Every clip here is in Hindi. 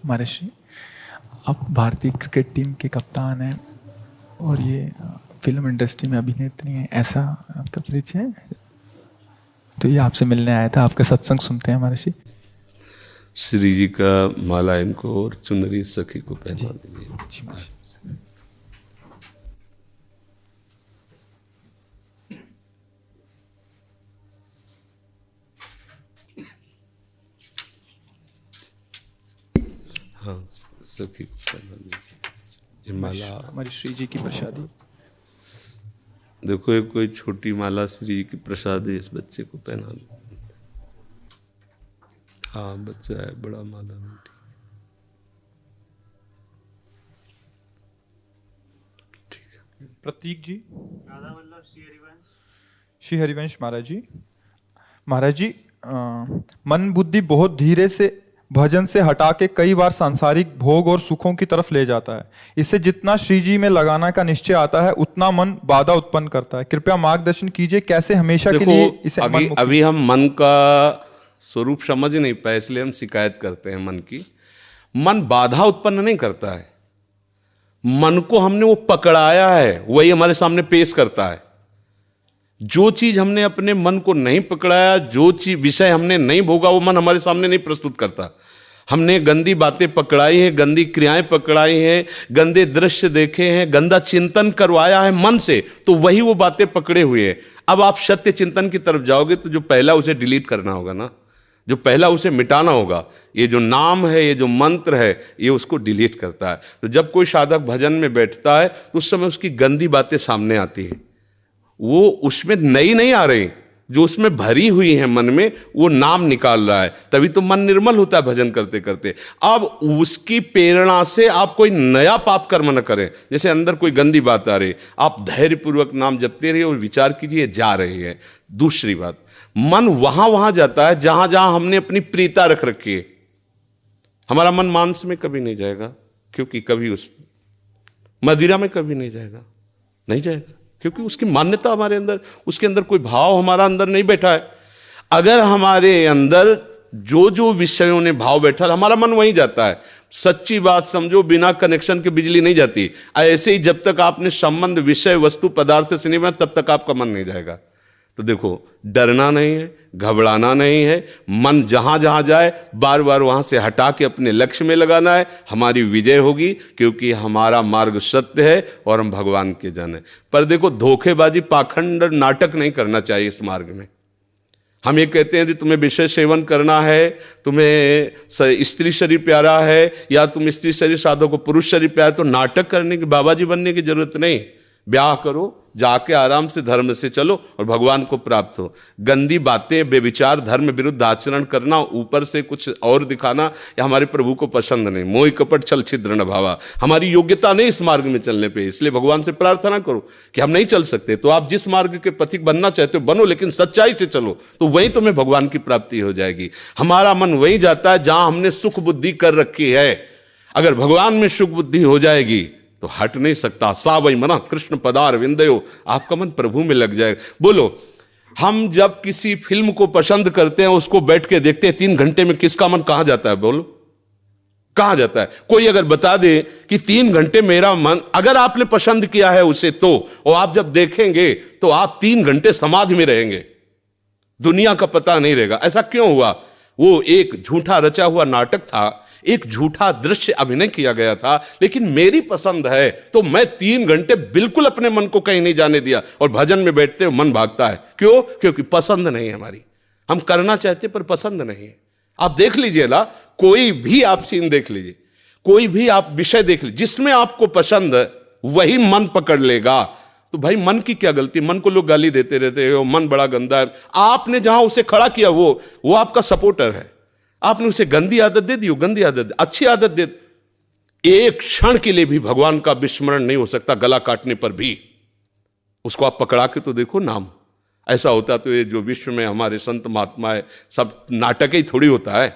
महर्षि, आप भारतीय क्रिकेट टीम के कप्तान हैं और ये फिल्म इंडस्ट्री में अभिनेत्री हैं, ऐसा आपका परिचय है? तो ये आपसे मिलने आया था, आपका सत्संग सुनते हैं महर्षि। श्री जी का माला इनको और चुनरी सखी को पहना दीजिए। हाँ, सखी को पहना दीजिए। ये माला हमारी श्री जी की प्रसादी। देखो, एक कोई छोटी माला श्री जी की प्रसादी इस बच्चे को पहना दो। हाँ, बच्चा है, बड़ा माला मीठी। ठीक है। प्रतीक जी। राधा वल्लभ श्री हरिवंश महाराज जी। महाराज जी, मन बुद्धि बहुत धीरे से भजन से हटा के कई बार सांसारिक भोग और सुखों की तरफ ले जाता है। इससे जितना श्री जी में लगाना का निश्चय आता है उतना मन बाधा उत्पन्न करता है। कृपया मार्गदर्शन कीजिए, कैसे हमेशा के लिए इसे अभी हम मन का स्वरूप समझ नहीं पाए, इसलिए हम शिकायत करते हैं मन की। मन बाधा उत्पन्न नहीं करता है, मन को हमने वो पकड़ाया है, वही हमारे सामने पेश करता है। जो चीज हमने अपने मन को नहीं पकड़ाया, जो चीज विषय हमने नहीं भोगा, वो मन हमारे सामने नहीं प्रस्तुत करता। हमने गंदी बातें पकड़ाई हैं, गंदी क्रियाएं पकड़ाई हैं, गंदे दृश्य देखे हैं, गंदा चिंतन करवाया है मन से, तो वही वो बातें पकड़े हुए हैं। अब आप सत्य चिंतन की तरफ जाओगे तो जो पहला उसे डिलीट करना होगा ना, जो पहला उसे मिटाना होगा। ये जो नाम है, ये जो मंत्र है, ये उसको डिलीट करता है। तो जब कोई साधक भजन में बैठता है तो उस समय उसकी गंदी बातें सामने आती हैं, वो उसमें नई नहीं आ रही, जो उसमें भरी हुई है मन में, वो नाम निकाल रहा है। तभी तो मन निर्मल होता है भजन करते करते। अब उसकी प्रेरणा से आप कोई नया पाप कर्म न करें। जैसे अंदर कोई गंदी बात आ रही, आप धैर्यपूर्वक नाम जपते रहिए और विचार कीजिए जा रही है। दूसरी बात, मन वहां जाता है जहां जहां हमने अपनी प्रीता रख रखी है। हमारा मन मांस में कभी नहीं जाएगा, क्योंकि कभी उस मदिरा में कभी नहीं जाएगा, नहीं जाएगा, क्योंकि उसकी मान्यता हमारे अंदर, उसके अंदर कोई भाव हमारा अंदर नहीं बैठा है। अगर हमारे अंदर जो जो विषयों ने भाव बैठा, हमारा मन वहीं जाता है। सच्ची बात समझो, बिना कनेक्शन के बिजली नहीं जाती। ऐसे ही जब तक आपने संबंध विषय वस्तु पदार्थ से नहीं बना, तब तक आपका मन नहीं जाएगा। तो देखो, डरना नहीं है, घबराना नहीं है। मन जहां जहां जाए बार बार वहां से हटा के अपने लक्ष्य में लगाना है। हमारी विजय होगी, क्योंकि हमारा मार्ग सत्य है और हम भगवान के जन हैं। पर देखो, धोखेबाजी, पाखंड, नाटक नहीं करना चाहिए इस मार्ग में। हम ये कहते हैं कि तुम्हें विषय सेवन करना है, तुम्हें स्त्री शरीर प्यारा है, या तुम स्त्री शरीर साधो को पुरुष शरीर प्यारा है, तो नाटक करने की, बाबा जी बनने की जरूरत नहीं। ब्याह करो, जाके आराम से धर्म से चलो और भगवान को प्राप्त हो। गंदी बातें, बेविचार, धर्म विरुद्ध आचरण करना, ऊपर से कुछ और दिखाना, या हमारे प्रभु को पसंद नहीं। मोह कपट छल छिद्र न भावा, हमारी योग्यता नहीं इस मार्ग में चलने पे। इसलिए भगवान से प्रार्थना करो कि हम नहीं चल सकते, तो आप जिस मार्ग के पथिक बनना चाहते हो बनो, लेकिन सच्चाई से चलो, तो वहीं तुम्हें भगवान की प्राप्ति हो जाएगी। हमारा मन वहीं जाता है जहां हमने सुख बुद्धि कर रखी है। अगर भगवान में सुख बुद्धि हो जाएगी तो हट नहीं सकता। सा वही मना कृष्ण पदार विंदयो, आपका मन प्रभु में लग जाएगा। बोलो, हम जब किसी फिल्म को पसंद करते हैं, उसको बैठ के देखते हैं, 3 घंटे में किसका मन कहां जाता है? बोलो, कहां जाता है? कोई अगर बता दे कि 3 घंटे मेरा मन, अगर आपने पसंद किया है उसे, तो और आप जब देखेंगे तो आप 3 घंटे समाधि में रहेंगे, दुनिया का पता नहीं रहेगा। ऐसा क्यों हुआ? वो एक झूठा रचा हुआ नाटक था, एक झूठा दृश्य अभिनय किया गया था। लेकिन मेरी पसंद है तो मैं 3 घंटे बिल्कुल अपने मन को कहीं नहीं जाने दिया, और भजन में बैठते हुए मन भागता है। क्यों? क्योंकि पसंद नहीं है हमारी। हम करना चाहते पर पसंद नहीं है। आप देख लीजिए ना, कोई भी आप सीन देख लीजिए, कोई भी आप विषय देख लीजिए, जिसमें आपको पसंद है वही मन पकड़ लेगा। तो भाई, मन की क्या गलती? मन को लोग गाली देते रहते हो, मन बड़ा गंदा है। आपने जहां उसे खड़ा किया वो आपका सपोर्टर है। आपने उसे गंदी आदत दे दी, गंदी आदत, अच्छी आदत दे। एक क्षण के लिए भी भगवान का विस्मरण नहीं हो सकता, गला काटने पर भी। उसको आप पकड़ा के तो देखो नाम। ऐसा होता तो ये जो विश्व में हमारे संत महात्मा है, सब नाटक ही थोड़ी होता है।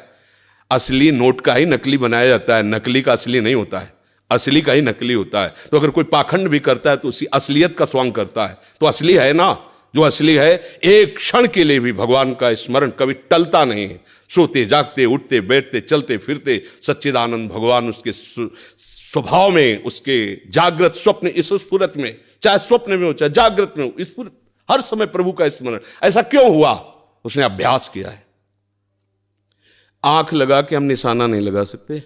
असली नोट का ही नकली बनाया जाता है, नकली का असली नहीं होता है, असली का ही नकली होता है। तो अगर कोई पाखंड भी करता है तो उसी असलियत का स्वांग करता है, तो असली है ना। जो असली है, एक क्षण के लिए भी भगवान का स्मरण कभी टलता नहीं है। सोते जागते उठते बैठते चलते फिरते सच्चिदानंद भगवान उसके स्वभाव में, उसके जागृत स्वप्न इस स्फुरत में, चाहे स्वप्न में हो चाहे जागृत में हो, स्फुरत हर समय प्रभु का स्मरण। ऐसा क्यों हुआ? उसने अभ्यास किया है। आंख लगा के हम निशाना नहीं लगा सकते,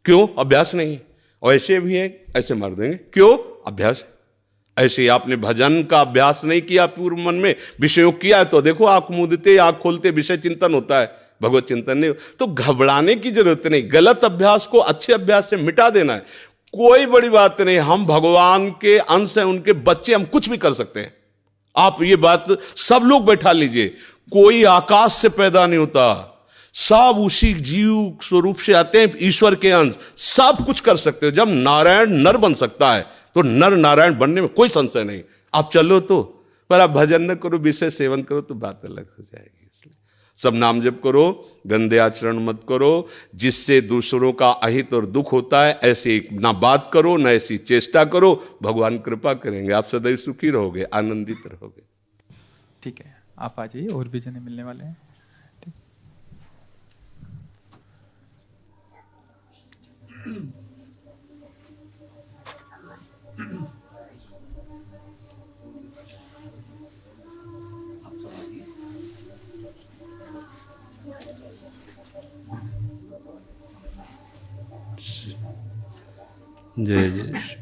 क्यों? अभ्यास नहीं। और ऐसे भी है, ऐसे मार देंगे, क्यों? अभ्यास। ऐसे ही आपने भजन का अभ्यास नहीं किया, पूर्व मन में विषयों किया है, तो देखो आंख मूंदते आंख खोलते विषय चिंतन होता है, भगवत चिंतन नहीं। तो घबराने की जरूरत नहीं, गलत अभ्यास को अच्छे अभ्यास से मिटा देना है, कोई बड़ी बात नहीं। हम भगवान के अंश हैं, उनके बच्चे, हम कुछ भी कर सकते हैं। आप ये बात सब लोग बैठा लीजिए, कोई आकाश से पैदा नहीं होता, सब उसी जीव स्वरूप से आते हैं, ईश्वर के अंश, सब कुछ कर सकते हो। जब नारायण नर बन सकता है तो नर नारायण बनने में कोई संशय नहीं। आप चलो तो, पर आप भजन न करो, विषय सेवन करो तो बात अलग हो जाएगी। इसलिए सब नाम जप करो, गंदे आचरण मत करो, जिससे दूसरों का अहित और दुख होता है ऐसी ना बात करो, ना ऐसी चेष्टा करो। भगवान कृपा करेंगे, आप सदैव सुखी रहोगे, आनंदित रहोगे। ठीक है, आप आ जाइए, और भी जने मिलने वाले हैं। जय जय।